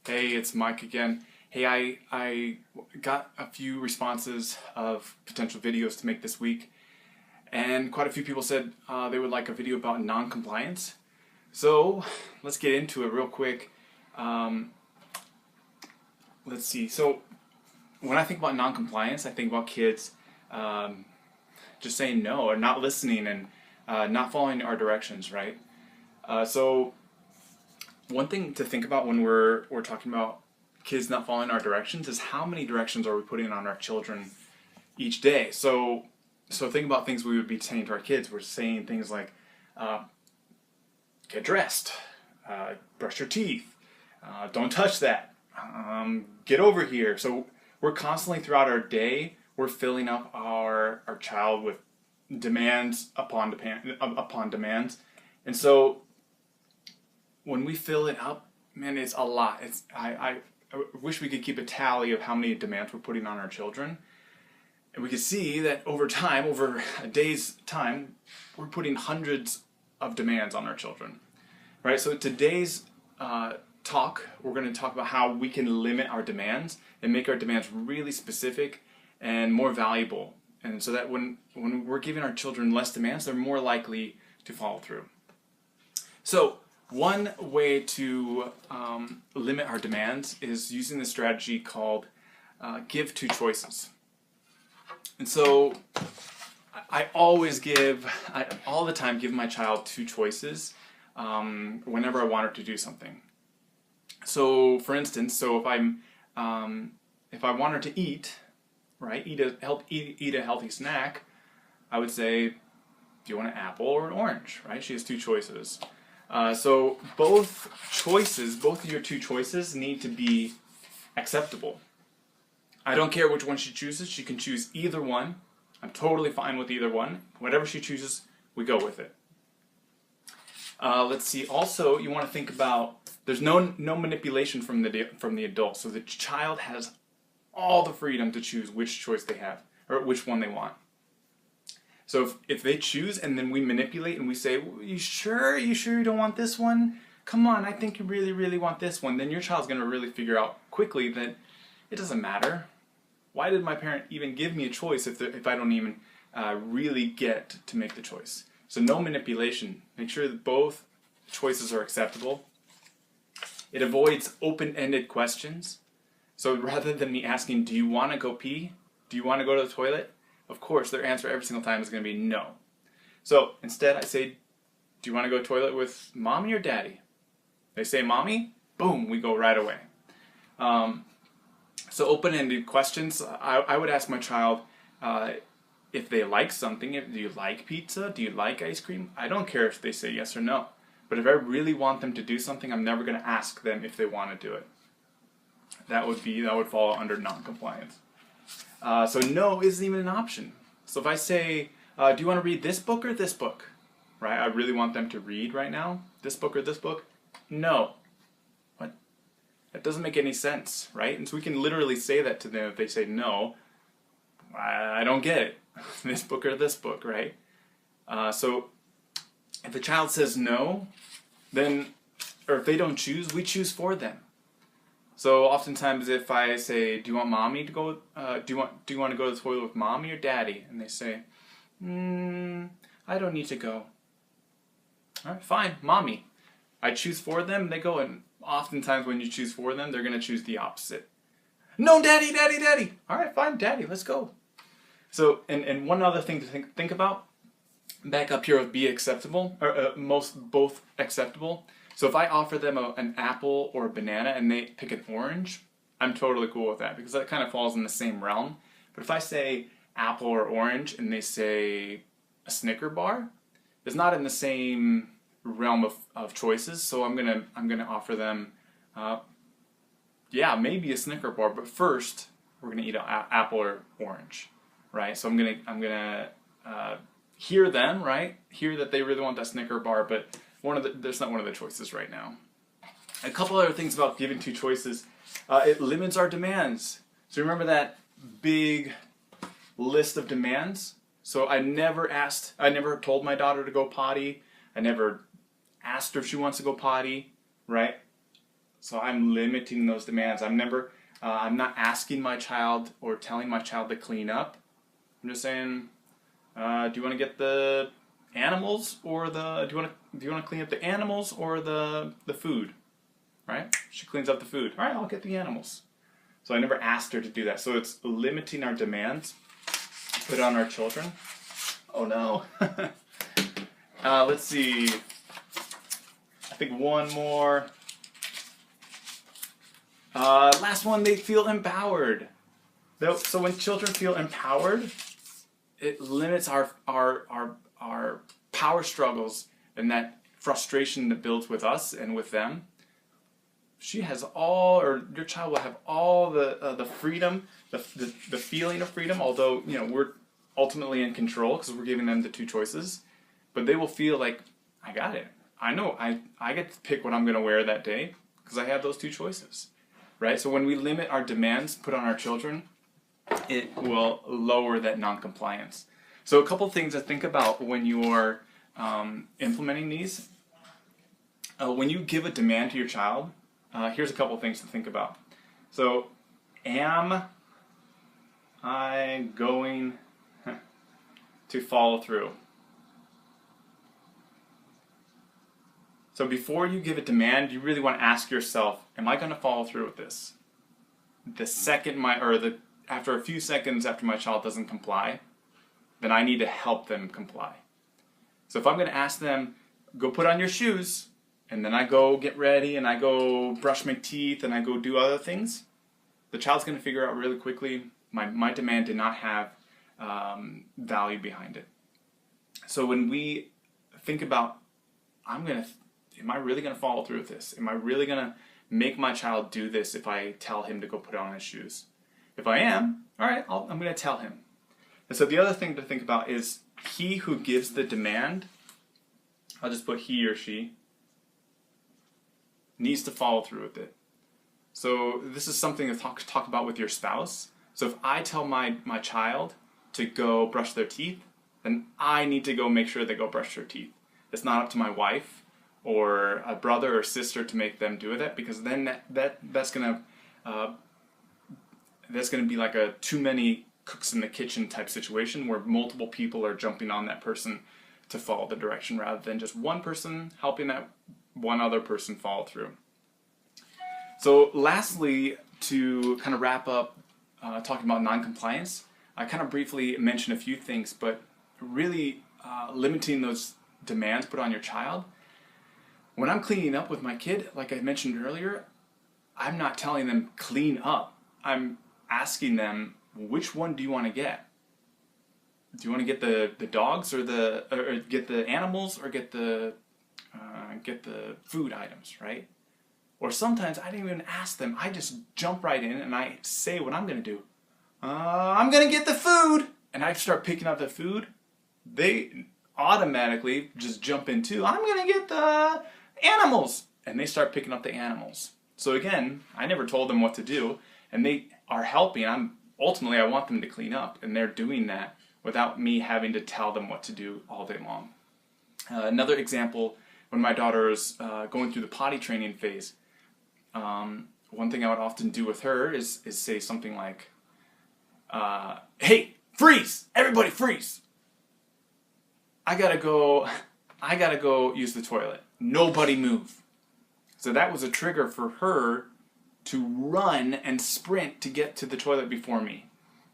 Hey, it's Mike again. Hey, I got a few responses of potential videos to make this week, and quite a few people said they would like a video about non-compliance. So let's get into it real quick. Let's see. So when I think about non-compliance, I think about kids just saying no or not listening and not following our directions, right? So one thing to think about when we're talking about kids not following our directions is how many directions are we putting on our children each day. So think about things we would be saying to our kids. We're saying things like, get dressed, brush your teeth, don't touch that, get over here. So we're constantly throughout our day, we're filling up our child with demands upon demands. And so when we fill it up, man, it's a lot. I wish we could keep a tally of how many demands we're putting on our children. And we can see that over time, over a day's time, we're putting hundreds of demands on our children. Right? So today's talk, we're going to talk about how we can limit our demands and make our demands really specific and more valuable. And so that when we're giving our children less demands, they're more likely to follow through. So one way to limit our demands is using the strategy called give two choices. And so I all the time give my child two choices whenever I want her to do something. So for instance, if I want her to eat, right, eat a healthy snack, I would say, do you want an apple or an orange, right? She has two choices. So both of your two choices need to be acceptable. I don't care which one she chooses. She can choose either one. I'm totally fine with either one. Whatever she chooses, we go with it. Let's see. Also, you want to think about there's no manipulation from the adult. So the child has all the freedom to choose which choice they have or which one they want. So if they choose and then we manipulate and we say, you sure you don't want this one? Come on, I think you really, really want this one. Then your child's going to really figure out quickly that it doesn't matter. Why did my parent even give me a choice if I don't even really get to make the choice? So no manipulation. Make sure that both choices are acceptable. It avoids open-ended questions. So rather than me asking, do you want to go pee? Do you want to go to the toilet? Of course, their answer every single time is going to be no. So instead I say, do you want to go to the toilet with mommy or daddy? They say mommy, boom, we go right away. So open-ended questions, I would ask my child if they like something. Do you like pizza? Do you like ice cream? I don't care if they say yes or no. But if I really want them to do something, I'm never going to ask them if they want to do it. That would fall under non-compliance. So no isn't even an option. So if I say, do you want to read this book or this book? Right? I really want them to read right now. This book or this book? No. What? That doesn't make any sense, right? And so we can literally say that to them if they say no. I don't get it. This book or this book, right? So if the child says no, or if they don't choose, we choose for them. So oftentimes if I say, do you want mommy to go, do you want to go to the toilet with mommy or daddy? And they say, I don't need to go. All right, fine, mommy. I choose for them, they go, and oftentimes when you choose for them, they're going to choose the opposite. No, daddy, daddy, daddy. All right, fine, daddy, let's go. So, and one other thing to think about, back up here with be acceptable, or both acceptable. So if I offer them an apple or a banana and they pick an orange, I'm totally cool with that because that kind of falls in the same realm. But if I say apple or orange and they say a Snicker bar, it's not in the same realm of choices. So I'm gonna offer them, maybe a Snicker bar, but first we're gonna eat an apple or orange, right? So I'm gonna hear them, right? Hear that they really want that Snicker bar, but there's not one of the choices right now. A couple other things about giving two choices. It limits our demands. So remember that big list of demands? So I never told my daughter to go potty. I never asked her if she wants to go potty, right? So I'm limiting those demands. I'm not asking my child or telling my child to clean up. I'm just saying, do you want to get the animals or do you want to clean up the animals or the food? Right? She cleans up the food. All right, I'll get the animals. So I never asked her to do that. So it's limiting our demands put on our children. Oh no. Let's see. I think one more. Last one, they feel empowered. So when children feel empowered, it limits our power struggles and that frustration that builds with us and with them. Your child will have all the freedom, the feeling of freedom. Although we're ultimately in control because we're giving them the two choices, but they will feel like I got it. I know I get to pick what I'm going to wear that day because I have those two choices, right? So when we limit our demands put on our children, it will lower that non-compliance. So a couple things to think about when you're implementing these. When you give a demand to your child, here's a couple things to think about. So, am I going to follow through? So before you give a demand, you really want to ask yourself, am I going to follow through with this? After a few seconds after my child doesn't comply, then I need to help them comply. So if I'm going to ask them, go put on your shoes, and then I go get ready, and I go brush my teeth, and I go do other things, the child's going to figure out really quickly, my demand did not have value behind it. So when we think about, am I really going to follow through with this? Am I really going to make my child do this if I tell him to go put on his shoes? If I am, all right, I'm going to tell him. And so the other thing to think about is he who gives the demand, I'll just put he or she, needs to follow through with it. So this is something to talk about with your spouse. So if I tell my child to go brush their teeth, then I need to go make sure they go brush their teeth. It's not up to my wife or a brother or sister to make them do that, because then that's gonna be like a too many cooks in the kitchen type situation where multiple people are jumping on that person to follow the direction rather than just one person helping that one other person follow through. So lastly, to kind of wrap up talking about non-compliance, I kind of briefly mentioned a few things, but really limiting those demands put on your child. When I'm cleaning up with my kid, like I mentioned earlier, I'm not telling them clean up. I'm asking them, which one do you want to get? Do you want to get the dogs or get the animals or get the food items, right? Or sometimes I didn't even ask them. I just jump right in and I say what I'm going to do. I'm going to get the food. And I start picking up the food. They automatically just jump into, I'm going to get the animals. And they start picking up the animals. So again, I never told them what to do. And they are helping. Ultimately, I want them to clean up. And they're doing that without me having to tell them what to do all day long. Another example, when my daughter is going through the potty training phase, one thing I would often do with her is say something like, hey, freeze! Everybody freeze! I gotta go use the toilet. Nobody move. So that was a trigger for her to run and sprint to get to the toilet before me.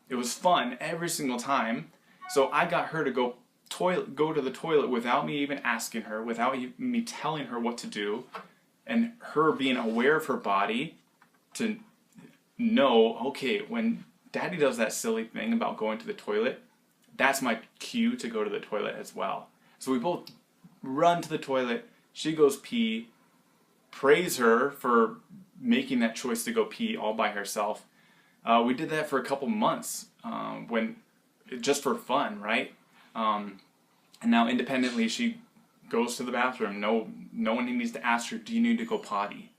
It was fun every single time. So I got her to go to the toilet without me even asking her, without me telling her what to do, and her being aware of her body to know, okay, when Daddy does that silly thing about going to the toilet, that's my cue to go to the toilet as well. So we both run to the toilet, she goes pee, praise her for making that choice to go pee all by herself. We did that for a couple months, just for fun, right? And now independently she goes to the bathroom. No one needs to ask her, do you need to go potty?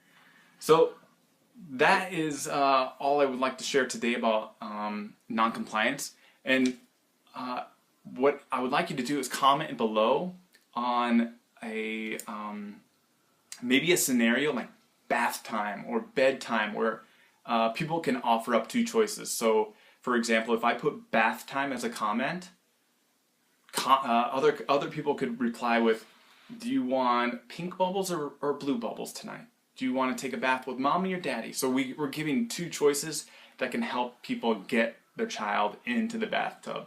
So that is all I would like to share today about non-compliance. And what I would like you to do is comment below on maybe a scenario, like bath time or bedtime, where people can offer up two choices. So, for example, if I put bath time as a comment, other people could reply with, do you want pink bubbles or blue bubbles tonight? Do you want to take a bath with mommy or daddy? So we're giving two choices that can help people get their child into the bathtub.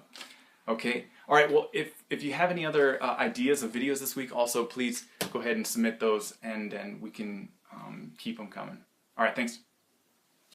Okay? All right, well, if you have any other ideas of videos this week, also please go ahead and submit those, and then we can keep them coming. All right, thanks.